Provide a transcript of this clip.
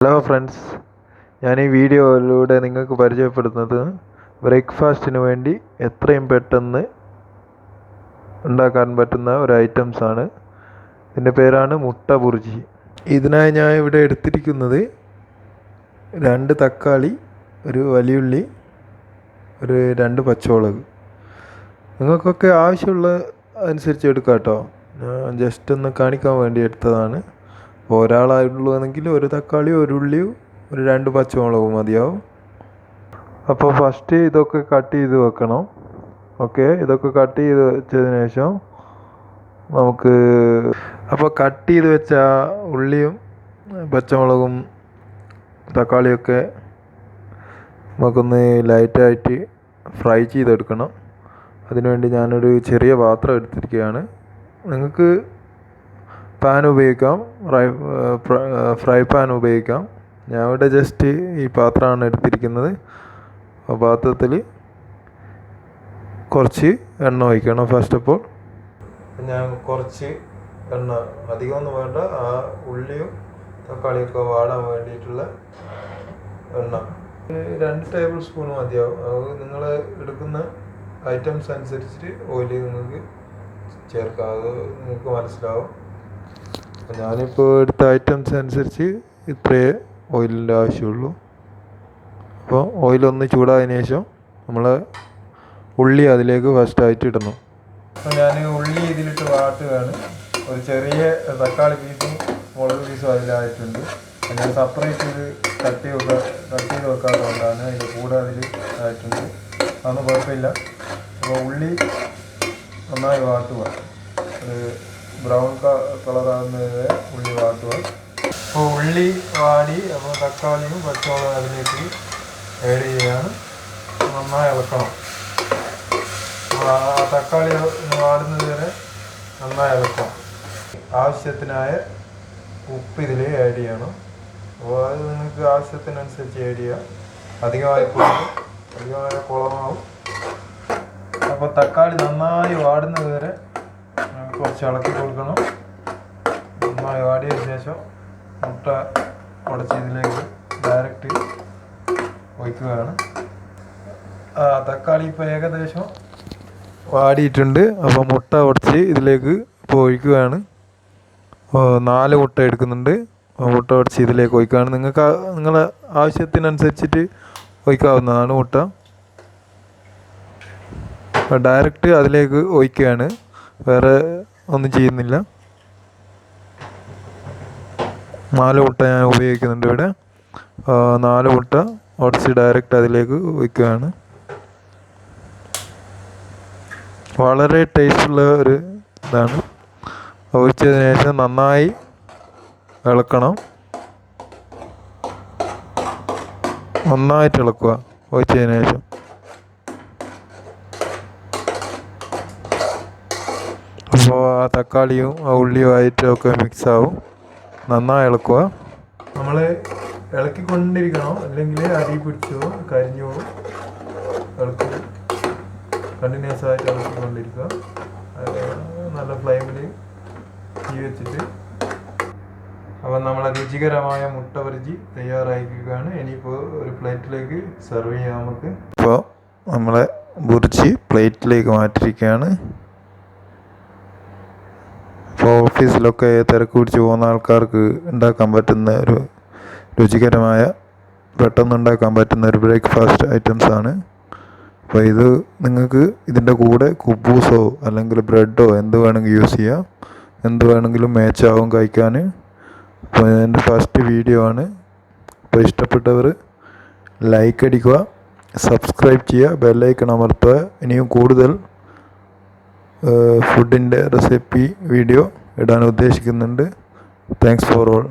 Hello friends, ഞാൻ ഈ വീഡിയോയിലൂടെ നിങ്ങൾക്ക് പരിചയപ്പെടുത്തുന്നത് ബ്രേക്ക്ഫാസ്റ്റിന് വേണ്ടി എത്രയും പെട്ടെന്ന് ഉണ്ടാക്കാൻ പറ്റുന്ന ഒരു ഐറ്റംസാണ്. ഇതിൻ്റെ പേരാണ് മുട്ട ബുർജി. ഇതിനായി ഞാൻ ഇവിടെ എടുത്തിരിക്കുന്നത് 2 തക്കാളി, ഒരു വലിയുള്ളി, ഒരു 2 പച്ചമുളക്. നിങ്ങൾക്കൊക്കെ ആവശ്യമുള്ള അനുസരിച്ച് എടുക്കാം കേട്ടോ. ഞാൻ ജസ്റ്റ് ഒന്ന് കാണിക്കാൻ വേണ്ടി എടുത്തതാണ്. ഒരാളായിട്ടുള്ളതെങ്കിൽ ഒരു തക്കാളി, ഒരു ഉള്ളിയും, ഒരു 2 പച്ചമുളകും മതിയാവും. അപ്പോൾ ഫസ്റ്റ് ഇതൊക്കെ കട്ട് ചെയ്ത് വെക്കണം. ഓക്കെ, ഇതൊക്കെ കട്ട് ചെയ്ത് വെച്ചതിന് ശേഷം നമുക്ക് കട്ട് ചെയ്ത് വെച്ച ഉള്ളിയും പച്ചമുളകും തക്കാളിയൊക്കെ നമുക്കൊന്ന് ലൈറ്റായിട്ട് ഫ്രൈ ചെയ്തെടുക്കണം. അതിനുവേണ്ടി ഞാനൊരു ചെറിയ പാത്രം എടുത്തിരിക്കുകയാണ്. നിങ്ങൾക്ക് പാൻ ഉപയോഗിക്കാം, ഫ്രൈ പാൻ ഉപയോഗിക്കാം. ഞാൻ ഇവിടെ ജസ്റ്റ് ഈ പാത്രമാണ് എടുത്തിരിക്കുന്നത്. ആ പാത്രത്തിൽ കുറച്ച് എണ്ണ ഒഴിക്കണം. ഫസ്റ്റ് ഓഫ് ഓൾ ഞാൻ കുറച്ച് എണ്ണ, അധികമൊന്നും വേണ്ട, ആ ഉള്ളിയും തക്കാളിയൊക്കെ വാടാൻ വേണ്ടിയിട്ടുള്ള എണ്ണ 2 ടേബിൾ സ്പൂൺ മതിയാവും. അത് നിങ്ങൾ എടുക്കുന്ന ഐറ്റംസ് അനുസരിച്ചിട്ട് ഓയിൽ നിങ്ങൾക്ക് ചേർക്കാം. അത് നിങ്ങൾക്ക് മനസ്സിലാവും. ഞാനിപ്പോൾ എടുത്ത ഐറ്റംസ് അനുസരിച്ച് ഇത്രയേ ഓയിലിൻ്റെ ആവശ്യമുള്ളൂ. അപ്പോൾ ഓയിലൊന്ന് ചൂടായതിനു ശേഷം നമ്മൾ ഉള്ളി അതിലേക്ക് ഫസ്റ്റായിട്ട് ഇടണം. അപ്പോൾ ഞാൻ ഉള്ളി ഇതിലിട്ട് വാട്ടുകയാണ്. ഒരു ചെറിയ തക്കാളി പീസും മുളക് പീസും അതിലായിട്ടുണ്ട്. ഞാൻ സെപ്പറേറ്റ് ഇത് കട്ട് ചെയ്ത് വെക്കാത്തതുകൊണ്ടാണ്. അതിൻ്റെ കൂടെ അതിൽ ആയിട്ടുണ്ട്. അതൊന്നും കുഴപ്പമില്ല. അപ്പോൾ ഉള്ളി നന്നായി വാട്ടുക. ഒരു ബ്രൗൺ കളറാകുന്നത് വരെ ഉള്ളി വാട്ടുക. അപ്പോൾ ഉള്ളി വാടി അപ്പോൾ തക്കാളിയും പച്ചമുളകും അതിലേക്ക് ആഡ് ചെയ്യുകയാണ്. നന്നായി ഇളക്കണം. ആ തക്കാളി വാടുന്നത് വരെ നന്നായി ഇളക്കണം. ആവശ്യത്തിനായ ഉപ്പ് ഇതിൽ ആഡ് ചെയ്യണം. അപ്പോൾ അത് നിങ്ങൾക്ക് ആവശ്യത്തിനനുസരിച്ച് ആഡ് ചെയ്യാം. അധികമായ കുളമാവും. അപ്പോൾ തക്കാളി നന്നായി വാടുന്നത് വരെ കുറച്ച് ഇളക്കി കൊടുക്കണം. നന്നായി വാടിയതിന് ശേഷം മുട്ട ഉടച്ച് ഇതിലേക്ക് ഡയറക്റ്റ് ഒഴിക്കുകയാണ്. തക്കാളി ഇപ്പോൾ ഏകദേശം വാടിയിട്ടുണ്ട്. അപ്പോൾ മുട്ട ഉടച്ച് ഇതിലേക്ക് ഇപ്പോൾ ഒഴിക്കുകയാണ്. 4 മുട്ട എടുക്കുന്നുണ്ട്. മുട്ട ഉടച്ച് ഇതിലേക്ക് ഒഴിക്കുകയാണ്. നിങ്ങളെ ആവശ്യത്തിനനുസരിച്ചിട്ട് ഒഴിക്കാവുന്നതാണ് മുട്ട. ഡയറക്റ്റ് അതിലേക്ക് ഒഴിക്കുകയാണ്, വേറെ ഒന്നും ചെയ്യുന്നില്ല. 4 മുട്ട ഞാൻ ഉപയോഗിക്കുന്നുണ്ട് ഇവിടെ. 4 മുട്ട ഉടച്ച് ഡയറക്റ്റ് അതിലേക്ക് ഒഴിക്കുകയാണ്. വളരെ ടേസ്റ്റുള്ള ഒരു ഇതാണ്. ഒഴിച്ചതിന് ശേഷം നന്നായി ഇളക്കണം. നന്നായിട്ട് ഇളക്കുക ഒഴിച്ചതിന് ശേഷം. അപ്പോൾ ആ തക്കാളിയും ആ ഉള്ളിയും ആയിട്ടൊക്കെ മിക്സ് ആവും. നന്നായി ഇളക്കുക. നമ്മൾ ഇളക്കിക്കൊണ്ടിരിക്കണം, അല്ലെങ്കിൽ അരി പിടിച്ചോ കരിഞ്ഞു പോകും. കണ്ടിന്യൂസ് ആയിട്ട് ഇളക്കിക്കൊണ്ടിരിക്കുക. നല്ല ഫ്ലെയിമിൽ തീ വെച്ചിട്ട്. അപ്പം നമ്മളെ രുചികരമായ മുട്ട ബുർജി തയ്യാറായിരിക്കുകയാണ്. ഇനിയിപ്പോൾ ഒരു പ്ലേറ്റിലേക്ക് സെർവ് ചെയ്യാം നമുക്ക്. ഇപ്പോൾ നമ്മളെ ബുർജി പ്ലേറ്റിലേക്ക് മാറ്റിയിരിക്കുകയാണ്. ഇപ്പോൾ ഓഫീസിലൊക്കെ തിരക്ക് പിടിച്ച് പോകുന്ന ആൾക്കാർക്ക് ഉണ്ടാക്കാൻ പറ്റുന്ന ഒരു രുചികരമായ, പെട്ടെന്ന് ഉണ്ടാക്കാൻ പറ്റുന്ന ഒരു ബ്രേക്ക്ഫാസ്റ്റ് ഐറ്റംസാണ്. അപ്പോൾ ഇത് നിങ്ങൾക്ക് ഇതിൻ്റെ കൂടെ കുബൂസോ അല്ലെങ്കിൽ ബ്രെഡോ എന്ത് വേണമെങ്കിലും യൂസ് ചെയ്യാം. എന്ത് വേണമെങ്കിലും മാച്ചാവും കഴിക്കാൻ. അപ്പോൾ എൻ്റെ ഫസ്റ്റ് വീഡിയോ ആണ്. അപ്പോൾ ഇഷ്ടപ്പെട്ടവർ ലൈക്ക് അടിക്കുക, സബ്സ്ക്രൈബ് ചെയ്യുക, ബെല്ലൈക്കൺ അമർത്തുക. ഇനിയും കൂടുതൽ ഫുഡിൻ്റെ റെസിപ്പി വീഡിയോ ഇടാൻ ഉദ്ദേശിക്കുന്നുണ്ട്. Thanks for all.